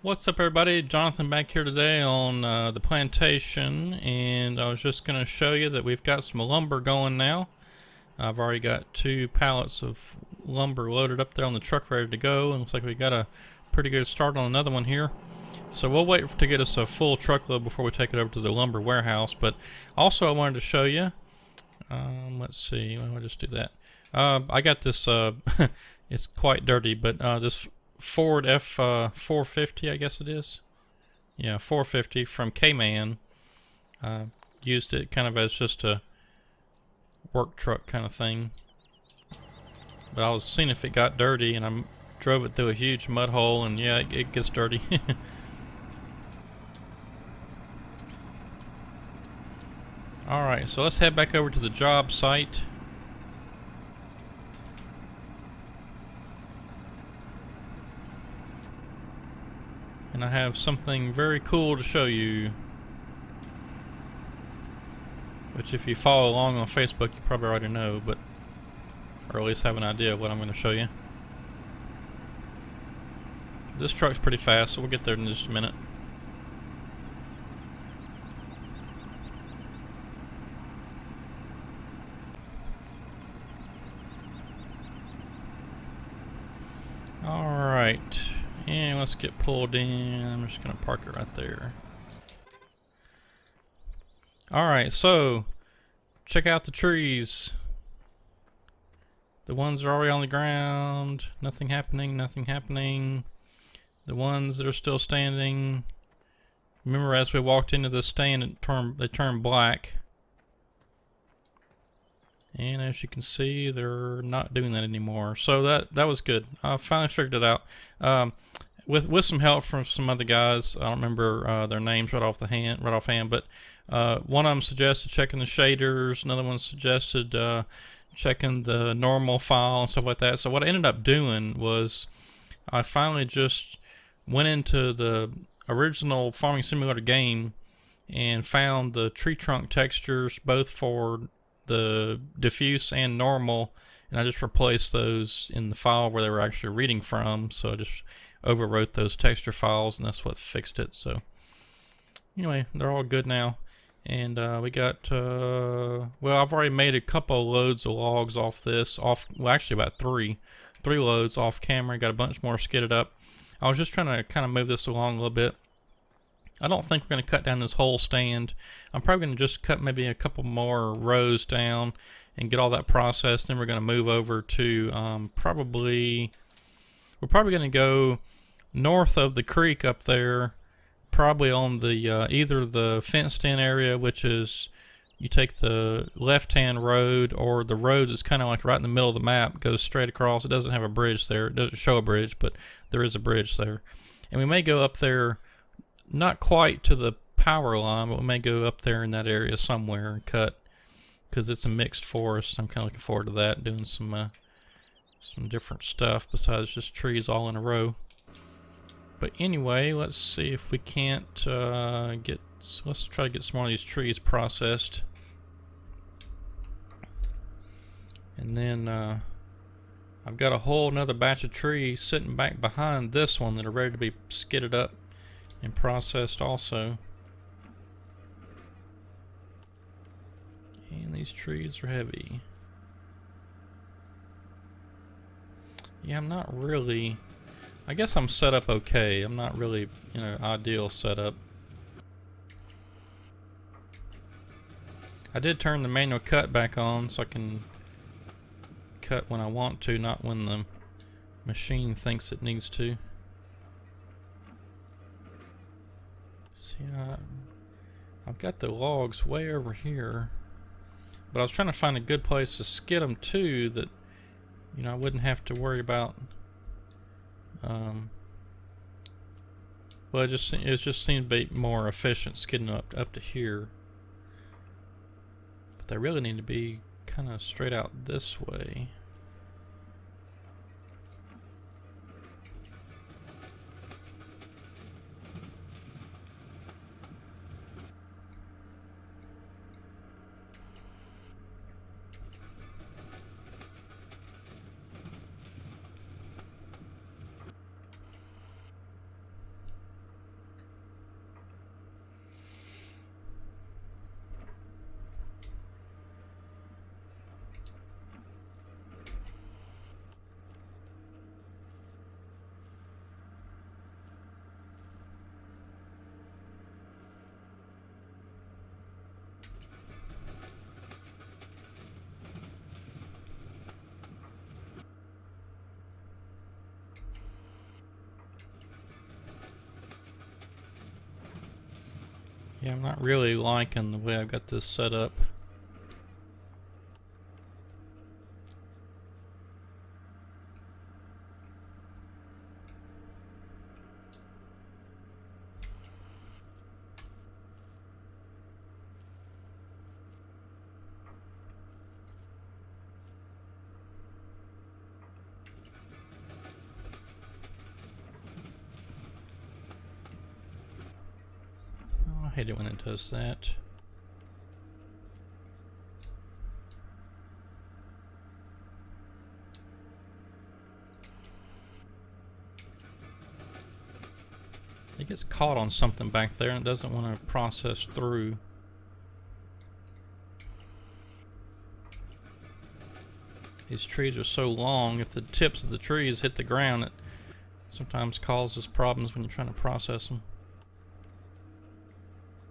What's up, everybody? Jonathan back here today on the plantation, and I was just going to show you that we've got some lumber going now. I've already got 2 pallets of lumber loaded up there on the truck ready to go, and looks like we got a pretty good start on another one here. So we'll wait to get us a full truckload before we take it over to the lumber warehouse. But also I wanted to show you, let's see, why don't I just do that? I got this, it's quite dirty, but this Ford F450, I guess it is. Yeah, 450 from K-Man. Used it kind of as just a work truck kind of thing. But I was seeing if it got dirty, and I drove it through a huge mud hole, and yeah, it gets dirty. Alright, so let's head back over to the job site. And I have something very cool to show you, which if you follow along on Facebook you probably already know, but or at least have an idea of what I'm going to show you. This truck's pretty fast, so we'll get there in just a minute. Alright, and let's get pulled in. I'm just going to park it right there. Alright, so check out the trees. The ones that are already on the ground, nothing happening, nothing happening. The ones that are still standing, remember as we walked into the stand they turned black. And as you can see, they're not doing that anymore. So that was good. I finally figured it out. With some help from some other guys. I don't remember their names right offhand, but one of them suggested checking the shaders. Another one suggested checking the normal file and stuff like that. So what I ended up doing was I finally just went into the original Farming Simulator game and found the tree trunk textures both for the diffuse and normal, and I just replaced those in the file where they were actually reading from. So I just overwrote those texture files, and that's what fixed it. So anyway, they're all good now. And we got well, I've already made a couple loads of logs off this, well actually about three loads off camera. Got a bunch more skidded up. I was just trying to kind of move this along a little bit. I don't think we're going to cut down this whole stand. I'm probably going to just cut maybe a couple more rows down and get all that processed. Then we're going to move over to we're probably going to go north of the creek up there, probably on the either the fenced-in area, which is you take the left-hand road, or the road that's kind of like right in the middle of the map, goes straight across. It doesn't have a bridge there. It doesn't show a bridge, but there is a bridge there. And we may go up there, not quite to the power line, but we may go up there in that area somewhere and cut, because it's a mixed forest. I'm kind of looking forward to that, doing some different stuff besides just trees all in a row. But anyway, let's see if we can't let's try to get some more of these trees processed. And then I've got a whole another batch of trees sitting back behind this one that are ready to be skidded up and processed also. And these trees are heavy. Yeah, I'm not really, I guess I'm set up okay. I'm not really, ideal setup. I did turn the manual cut back on so I can cut when I want to, not when the machine thinks it needs to. See, I've got the logs way over here, but I was trying to find a good place to skid them to that, I wouldn't have to worry about. Well, it just seemed to be more efficient skidding up to here, but they really need to be kind of straight out this way. Yeah, I'm not really liking the way I've got this set up. Oh, I hate it when it does that. It gets caught on something back there and it doesn't want to process through. These trees are so long, if the tips of the trees hit the ground, it sometimes causes problems when you're trying to process them.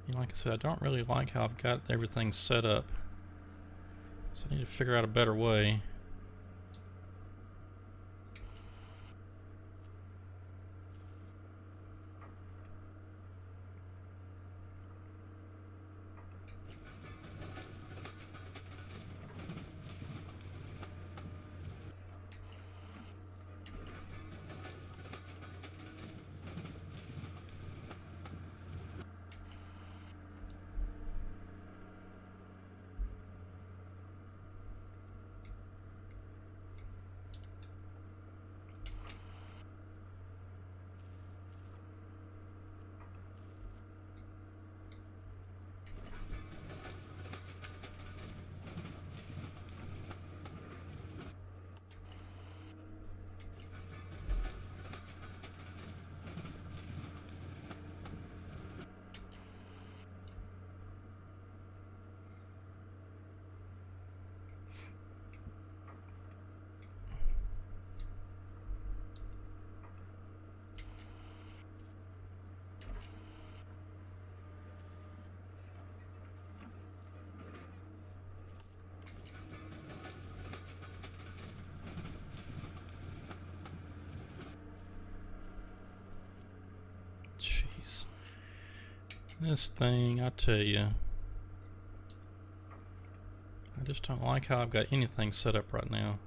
And like I said, I don't really like how I've got everything set up. So I need to figure out a better way. Jeez. This thing, I tell you. I just don't like how I've got anything set up right now.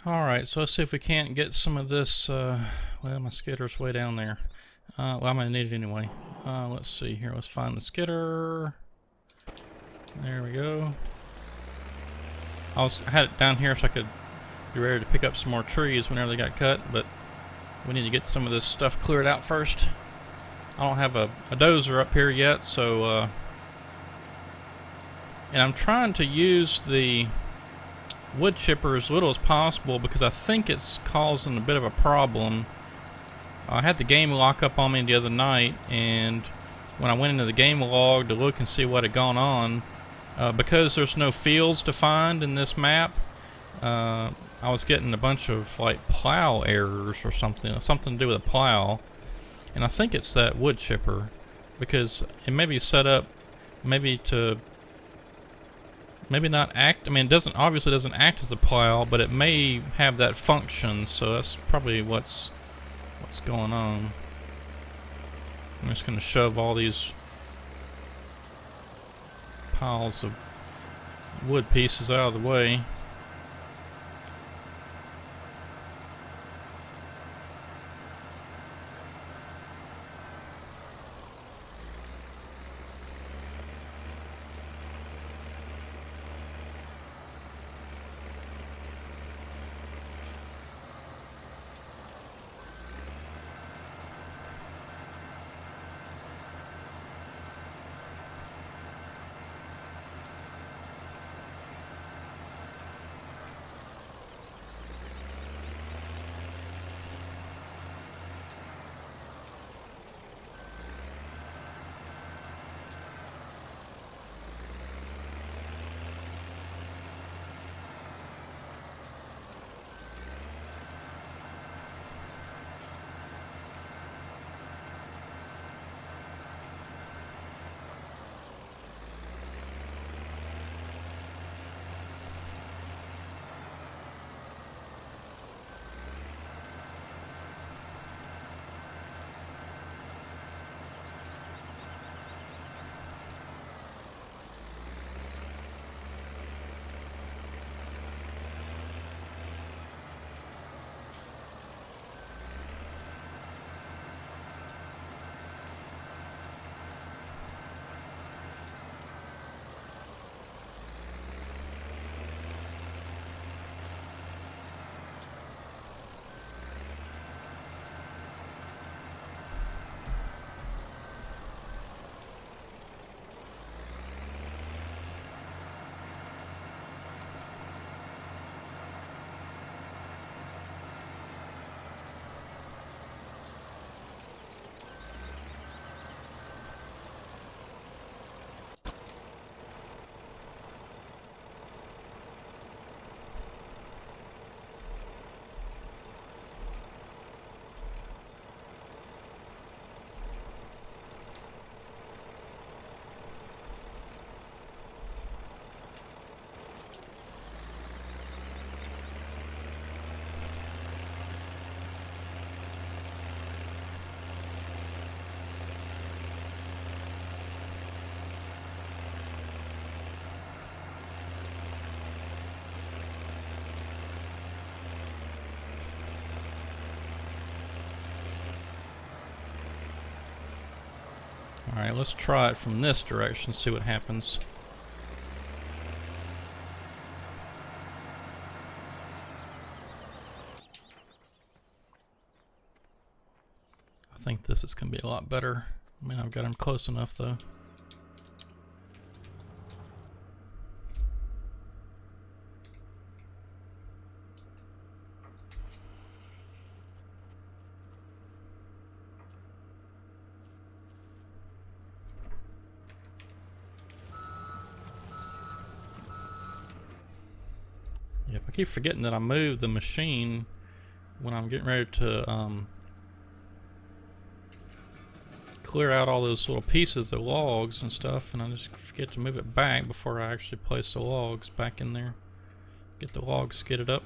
Alright, so let's see if we can't get some of this, well, my skitter's way down there. Well, I'm gonna need it anyway. Let's see here, let's find the skitter. There we go. I had it down here so I could be ready to pick up some more trees whenever they got cut, but we need to get some of this stuff cleared out first. I don't have a dozer up here yet, so, and I'm trying to use the wood chipper as little as possible because I think it's causing a bit of a problem. I had the game lock up on me the other night, and when I went into the game log to look and see what had gone on, because there's no fields to find in this map, I was getting a bunch of like plow errors or something to do with a plow, and I think it's that wood chipper because it may be set up maybe to not act. I mean, it obviously doesn't act as a plow, but it may have that function, so that's probably what's going on. I'm just going to shove all these piles of wood pieces out of the way. Alright, let's try it from this direction, see what happens. I think this is going to be a lot better. I mean, I've got them close enough though. Yep, I keep forgetting that I moved the machine when I'm getting ready to clear out all those little pieces of logs and stuff, and I just forget to move it back before I actually place the logs back in there. Get the logs skidded up.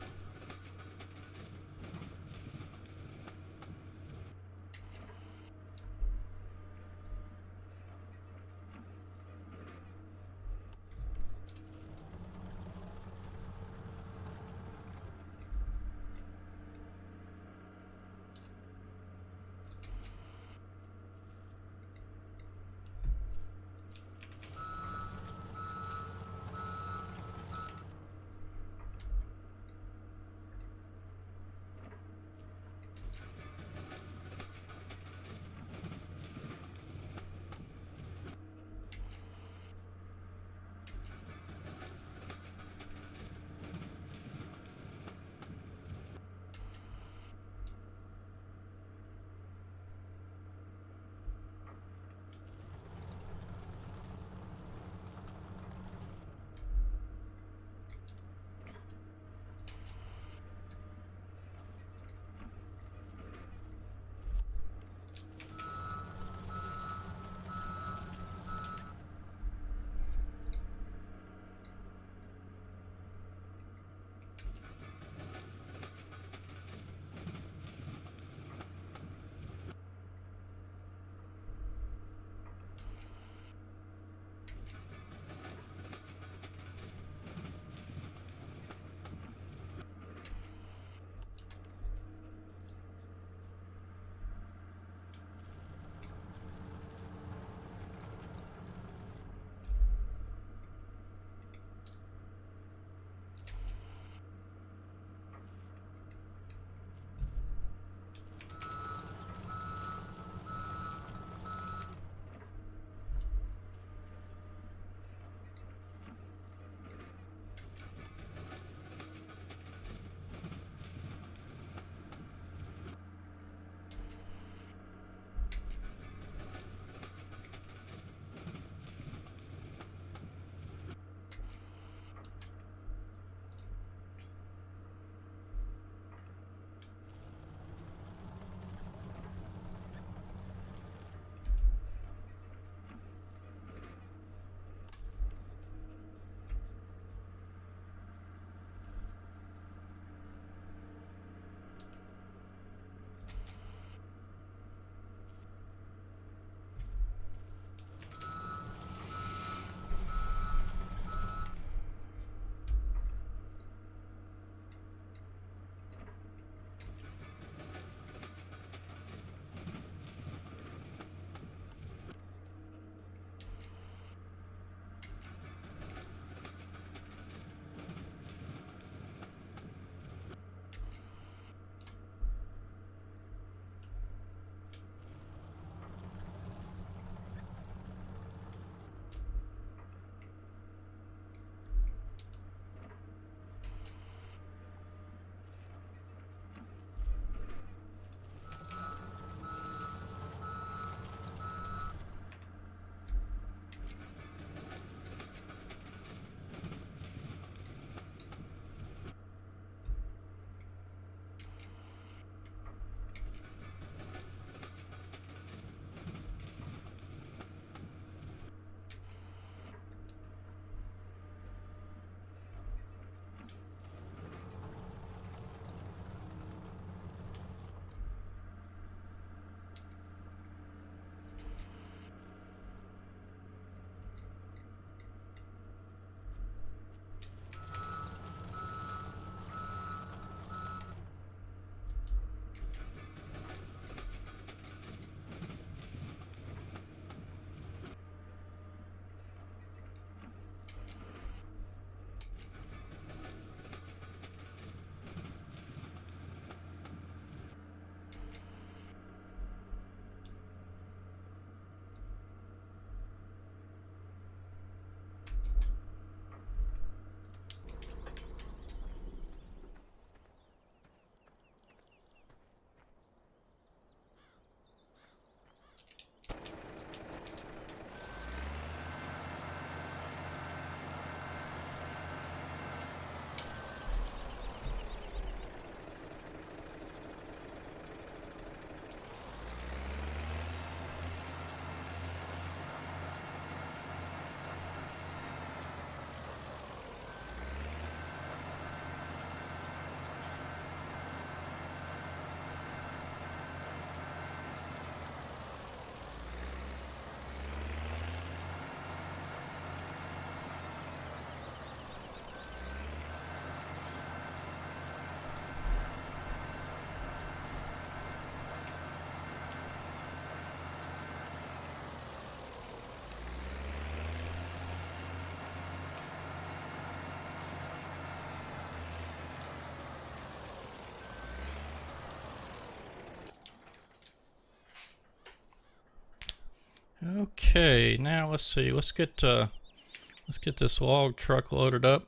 Okay, now let's see. Let's get this log truck loaded up.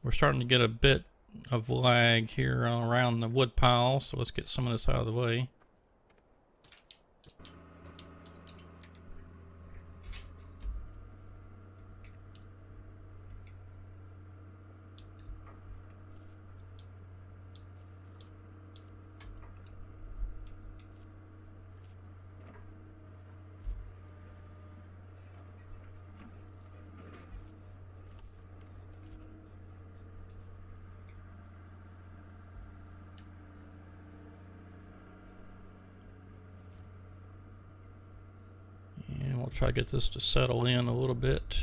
We're starting to get a bit of lag here around the wood pile, so let's get some of this out of the way. And we'll try to get this to settle in a little bit.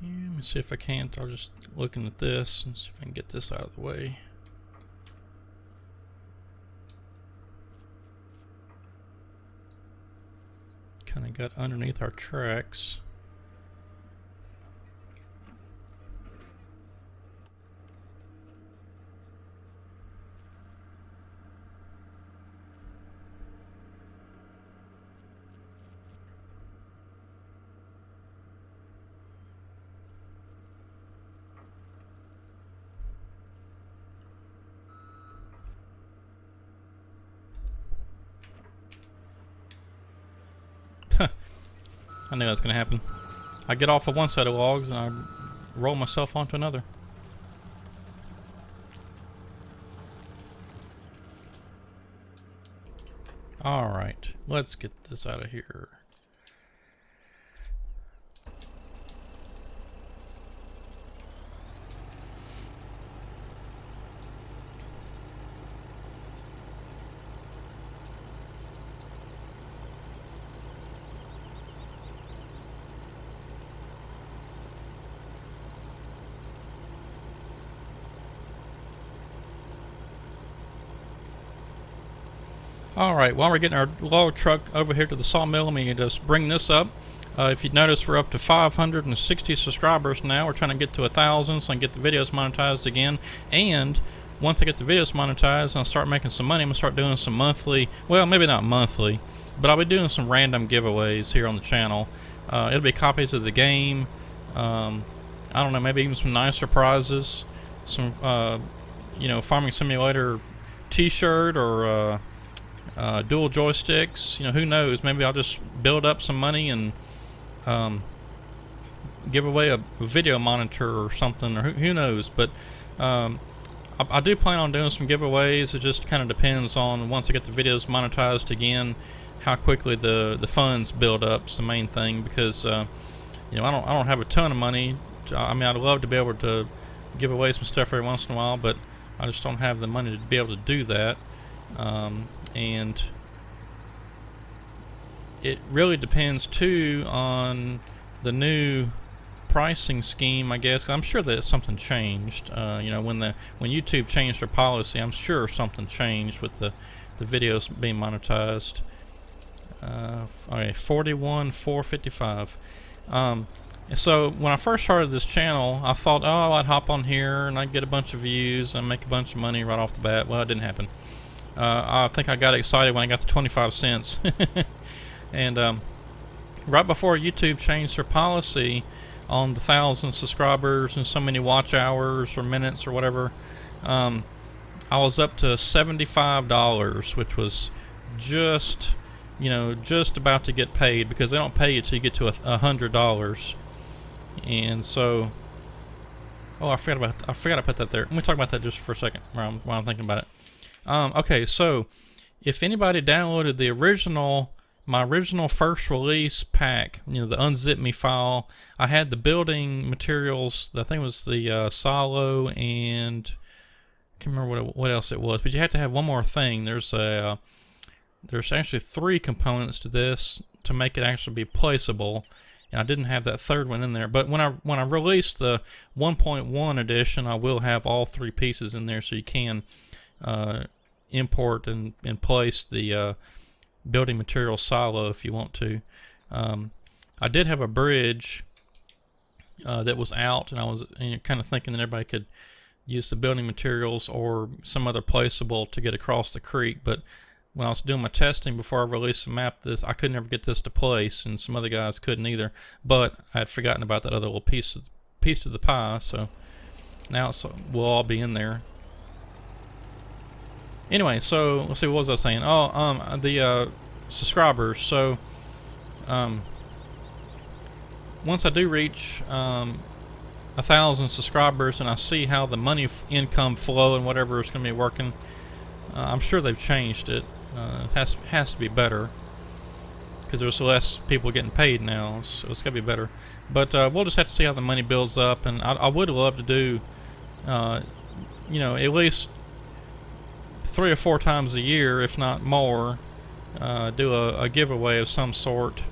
Let me see if I can't. I'll just looking at this and see if I can get this out of the way. Kind of got underneath our tracks. I knew that was going to happen. I get off of one set of logs and I roll myself onto another. Alright, let's get this out of here. Alright, while we're getting our log truck over here to the sawmill, let me just bring this up. If you notice, we're up to 560 subscribers now. We're trying to get to 1,000 so I can get the videos monetized again. And once I get the videos monetized and I start making some money, I'm going to start doing some monthly, well, maybe not monthly, but I'll be doing some random giveaways here on the channel. It'll be copies of the game. I don't know, maybe even some nice surprises. Some, you know, Farming Simulator t-shirt or dual joysticks. You know, who knows? Maybe I'll just build up some money and give away a video monitor or something, or who knows. But I do plan on doing some giveaways. It just kind of depends on, once I get the videos monetized again, how quickly the funds build up. It's the main thing, because you know, I don't have a ton of money. I mean, I'd love to be able to give away some stuff every once in a while, but I just don't have the money to be able to do that. And it really depends too on the new pricing scheme, I guess. I'm sure that something changed. You know, when YouTube changed their policy, I'm sure something changed with the videos being monetized. Okay, 41,455. So when I first started this channel, I thought, oh, I'd hop on here and I'd get a bunch of views and make a bunch of money right off the bat. Well, it didn't happen. I think I got excited when I got to 25 cents. And right before YouTube changed their policy on the 1,000 subscribers and so many watch hours or minutes or whatever, I was up to $75, which was just, you know, just about to get paid, because they don't pay you till you get to $100. And so, oh, I forgot to put that there. Let me talk about that just for a second while I'm thinking about it. Okay, so if anybody downloaded my original first release pack, you know, the unzip me file, I had the building materials. I think it was the silo, and I can't remember what else it was. But you have to have one more thing. There's actually 3 components to this to make it actually be placeable, and I didn't have that third one in there. But when I release the 1.1 edition, I will have all 3 pieces in there, so you can import and place the building material silo if you want to. I did have a bridge that was out, and I was kind of thinking that everybody could use the building materials or some other placeable to get across the creek. But when I was doing my testing before I released the map, I could never get this to place, and some other guys couldn't either. But I had forgotten about that other little piece of the pie, so now we'll all be in there. Anyway, so let's see, what was I saying? Oh, the subscribers. So once I do reach 1,000 subscribers and I see how the money income flow and whatever is going to be working, I'm sure they've changed it. It has to be better, because there's less people getting paid now, so it's got to be better. But we'll just have to see how the money builds up, and I would love to do, you know, at least 3 or 4 times a year, if not more, do a giveaway of some sort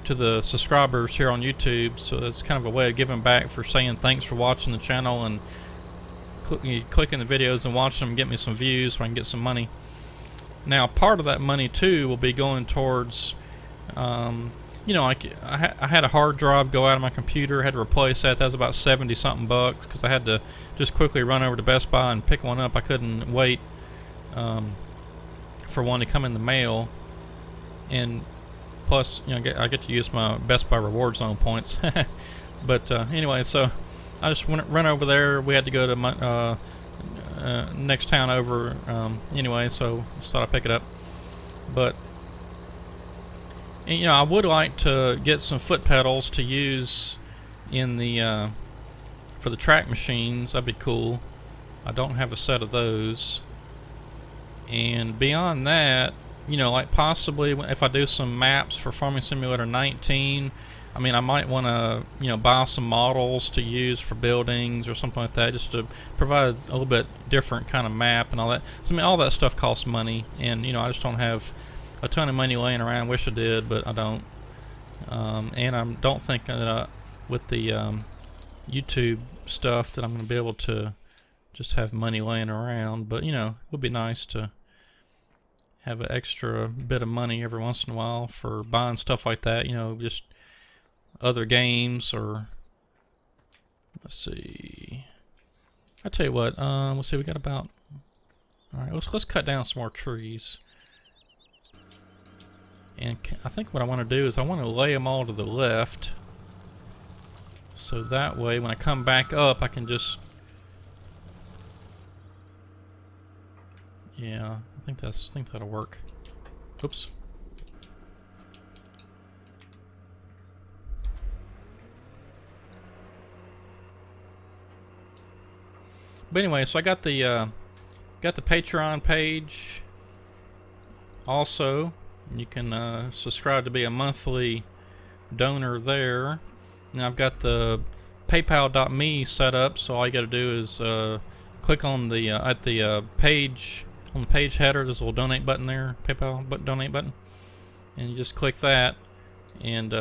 to the subscribers here on YouTube. So that's kind of a way of giving back, for saying thanks for watching the channel and clicking the videos and watching them, get me some views so I can get some money. Now, part of that money too will be going towards, you know, I had a hard drive go out of my computer. I had to replace that. That was about 70 something bucks, because I had to just quickly run over to Best Buy and pick one up. I couldn't wait for one to come in the mail. And plus, you know, I get to use my Best Buy Reward Zone points. But anyway, so I just run over there. We had to go to my next town over anyway, so just thought I'd pick it up. But And, you know, I would like to get some foot pedals to use in the for the track machines. That'd be cool. I don't have a set of those. And beyond that, you know, like possibly if I do some maps for Farming Simulator 19, I mean, I might want to, you know, buy some models to use for buildings or something like that, just to provide a little bit different kind of map and all that. So, I mean, all that stuff costs money, and, you know, I just don't have a ton of money laying around. Wish I did, but I don't. And I don't think that with the YouTube stuff that I'm going to be able to just have money laying around. But, you know, it would be nice to have an extra bit of money every once in a while for buying stuff like that, you know, just other games. Or let's see, I tell you what, let's see, we got about, all right, let's cut down some more trees. And I think what I want to do is I want to lay them all to the left, so that way when I come back up I can just, yeah, I think that'll work. Oops. But anyway, so I got the Patreon page also. You can subscribe to be a monthly donor there. And I've got the PayPal.me set up, so all you got to do is click on the at the page, on the page header. There's a little donate button there, PayPal donate button, and you just click that, and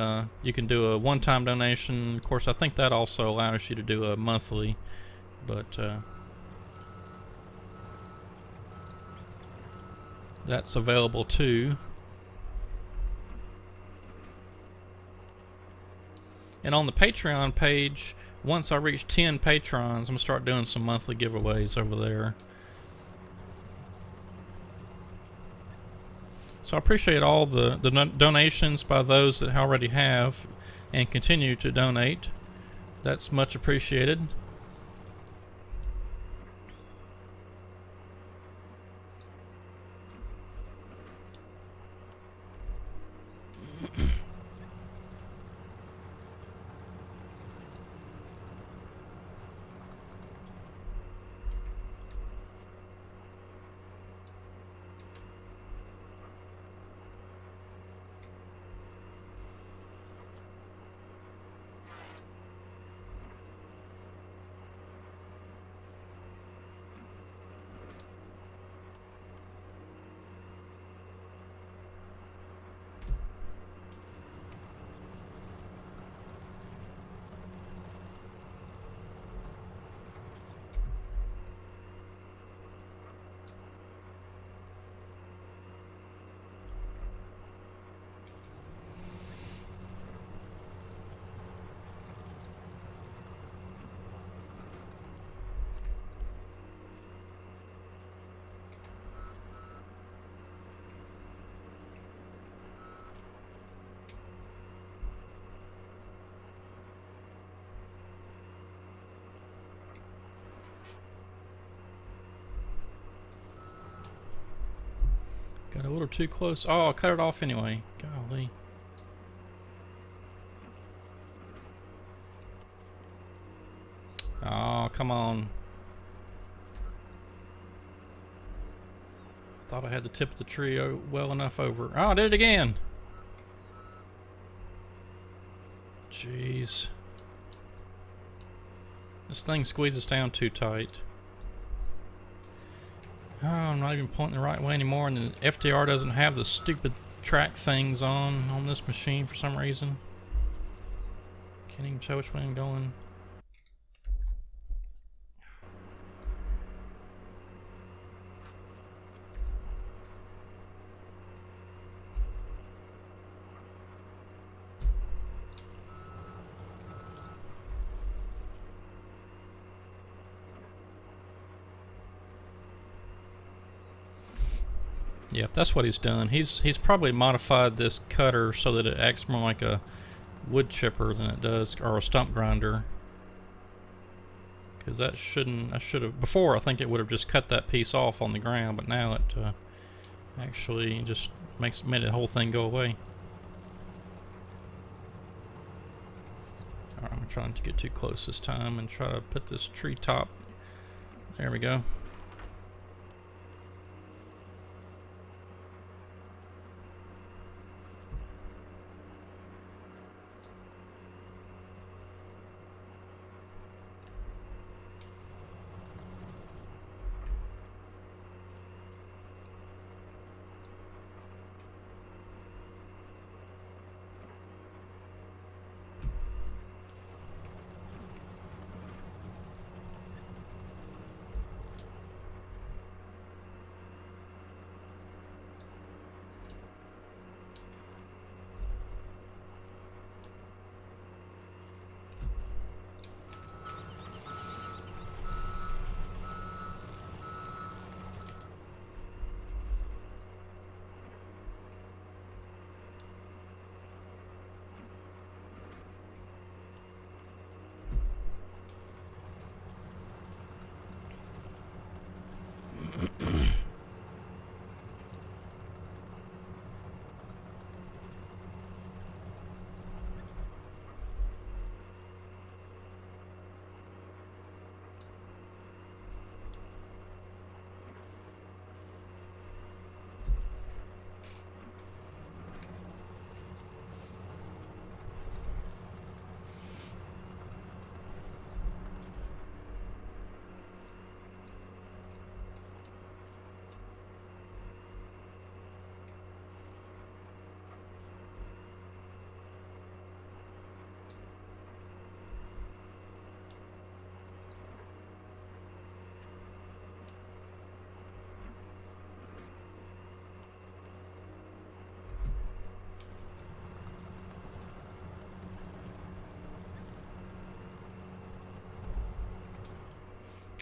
you can do a one-time donation. Of course, I think that also allows you to do a monthly, but that's available too. And on the Patreon page, once I reach 10 patrons, I'm going to start doing some monthly giveaways over there. So I appreciate all the donations by those that already have and continue to donate. That's much appreciated. Got a little too close. Oh, I cut it off anyway. Golly. Oh, come on. Thought I had the tip of the tree well enough over. Oh, I did it again. Jeez. This thing squeezes down too tight. Oh, I'm not even pointing the right way anymore, and the FDR doesn't have the stupid track things on this machine for some reason. Can't even tell which way I'm going. Yep, that's what he's done. He's probably modified this cutter so that it acts more like a wood chipper than it does, or a stump grinder. Because that shouldn't, I should have, before I think it would have just cut that piece off on the ground, but now it actually just made the whole thing go away. I'm trying to get too close this time and try to put this tree top. There we go.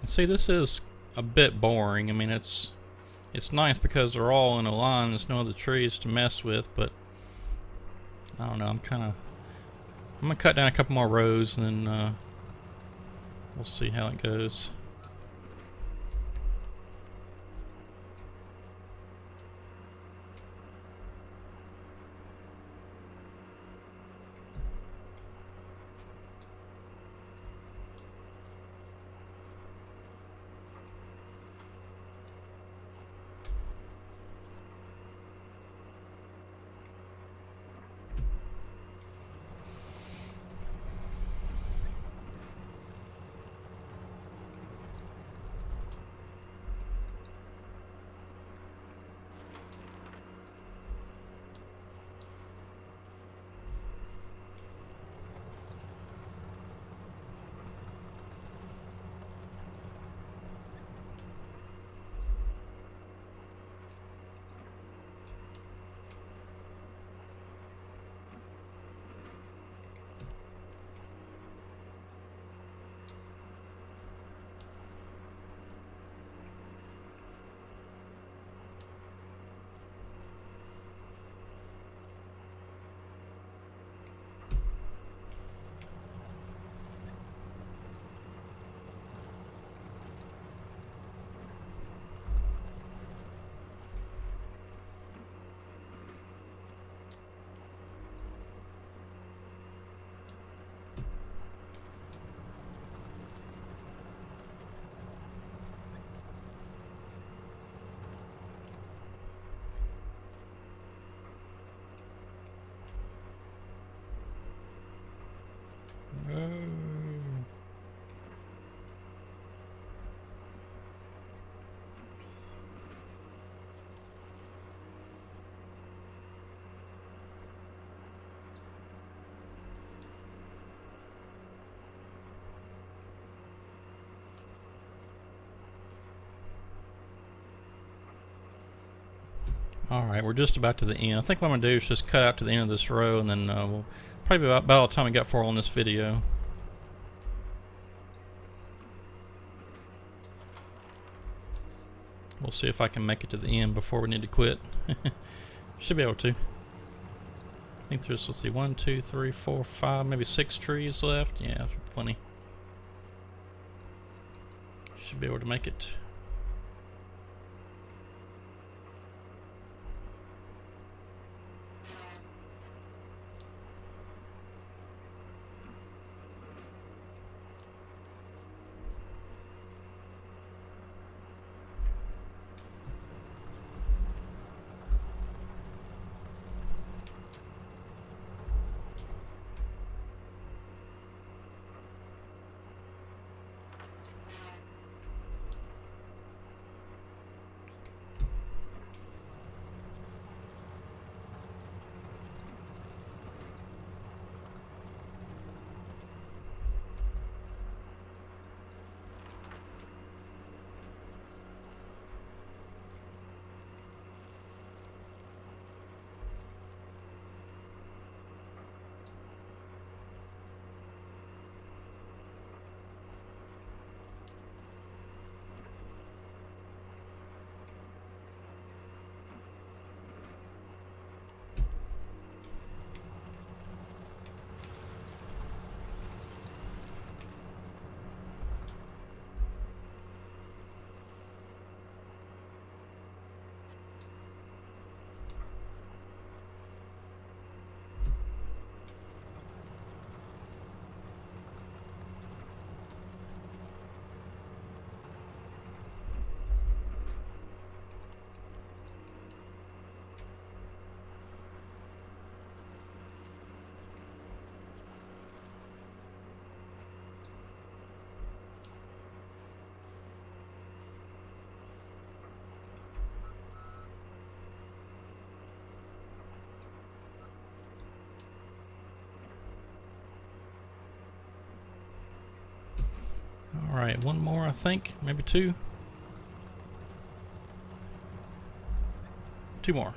See, this is a bit boring. I mean, it's nice because they're all in a line. There's no other trees to mess with, but I don't know. I'm gonna cut down a couple more rows and then we'll see how it goes. Alright, we're just about to the end. I think what I'm going to do is just cut out to the end of this row, and then we'll probably about all the time we got for on this video. We'll see if I can make it to the end before we need to quit. Should be able to. I think there's, let's see, 1, 2, 3, 4, 5, maybe 6 trees left. Yeah, plenty. Should be able to make it. All right, one more, I think, maybe two. Two more.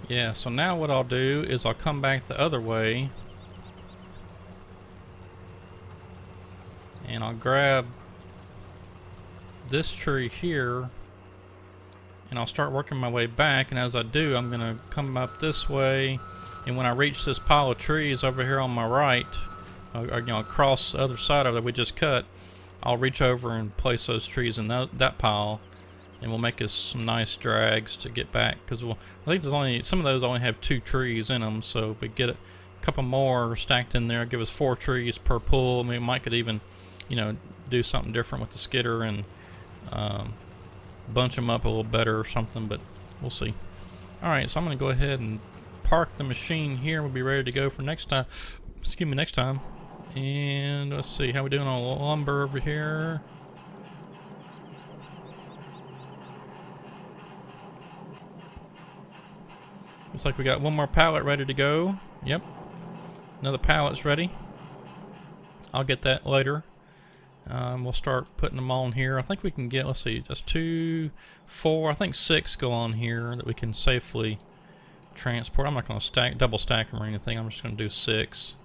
Yeah, so now what I'll do is I'll come back the other way and I'll grab this tree here and I'll start working my way back, and as I do I'm gonna come up this way, and when I reach this pile of trees over here on my right, across the other side of that we just cut, I'll reach over and place those trees in that pile, and we'll make us some nice drags to get back, because I think there's only some of those only have 2 trees in them, so if we get a couple more stacked in there, give us 4 trees per pull. I mean, we might could even, do something different with the skidder and bunch them up a little better or something, but we'll see. All right, so I'm going to go ahead and park the machine here. We'll be ready to go for next time. Excuse me, next time. And let's see how we doing on lumber over here. Looks like we got one more pallet ready to go. Yep. Another pallet's ready. I'll get that later. We'll start putting them on here. I think we can get, let's see, just 2, 4, I think 6 go on here that we can safely transport. I'm not going to double stack them or anything. I'm just going to do 6.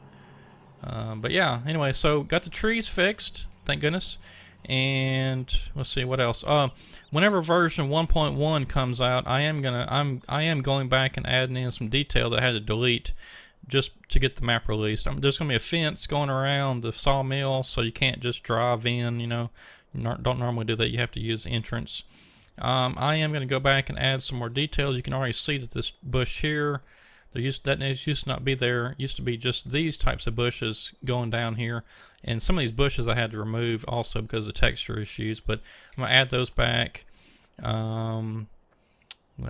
But yeah, anyway, so got the trees fixed, thank goodness. And let's see what else. Whenever version 1.1 comes out, I am going back and adding in some detail that I had to delete just to get the map released. There's going to be a fence going around the sawmill, so you can't just drive in. Don't normally do that. You have to use the entrance. I am going to go back and add some more details. You can already see that this bush here, used to not be there. It used to be just these types of bushes going down here, and some of these bushes I had to remove also because of texture issues, but I'm gonna add those back. Let's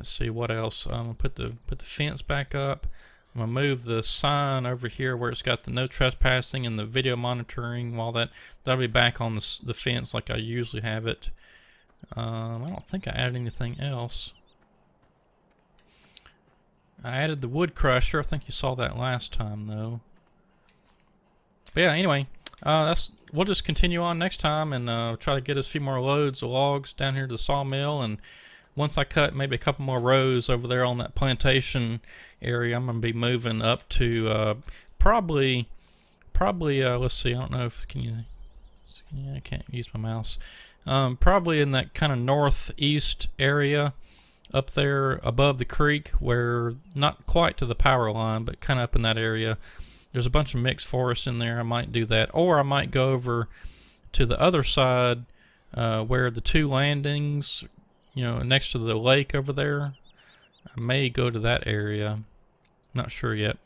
see what else. I'm gonna put the fence back up. I'm gonna move the sign over here where it's got the no trespassing and the video monitoring. While that'll be back on the fence like I usually have it. I don't think I added anything else. I added the wood crusher. I think you saw that last time, though. But yeah, anyway, we'll just continue on next time and try to get us a few more loads of logs down here to the sawmill. And once I cut maybe a couple more rows over there on that plantation area, I'm going to be moving up to probably let's see, I don't know if I can't use my mouse. Probably in that kind of northeast area, up there above the creek, where not quite to the power line, but kind of up in that area. There's a bunch of mixed forest in there. I might do that, or I might go over to the other side where the 2 landings, next to the lake over there. I may go to that area. Not sure yet,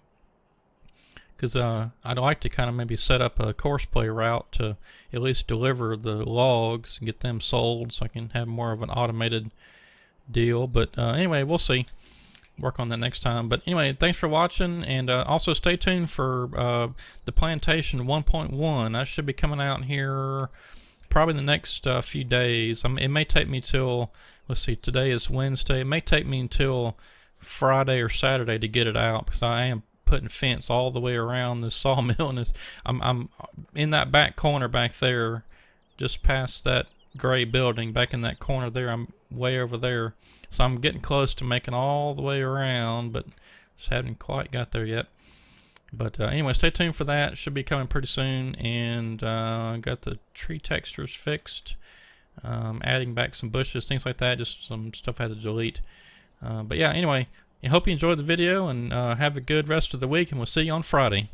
because I'd like to kind of maybe set up a course play route to at least deliver the logs and get them sold, so I can have more of an automated deal. But anyway, we'll see. Work on that next time. But anyway, thanks for watching, and also stay tuned for the Plantation 1.1. That should be coming out here probably the next few days. It may take me till, let's see, today is Wednesday. It may take me until Friday or Saturday to get it out, because I am putting fence all the way around this sawmill, and I'm in that back corner back there, just past that gray building, back in that corner there. I'm way over there, so I'm getting close to making all the way around, but just haven't quite got there yet. But anyway, stay tuned for that. It should be coming pretty soon. And got the tree textures fixed, adding back some bushes, things like that, just some stuff I had to delete. But yeah, anyway, I hope you enjoyed the video, and have a good rest of the week, and we'll see you on Friday.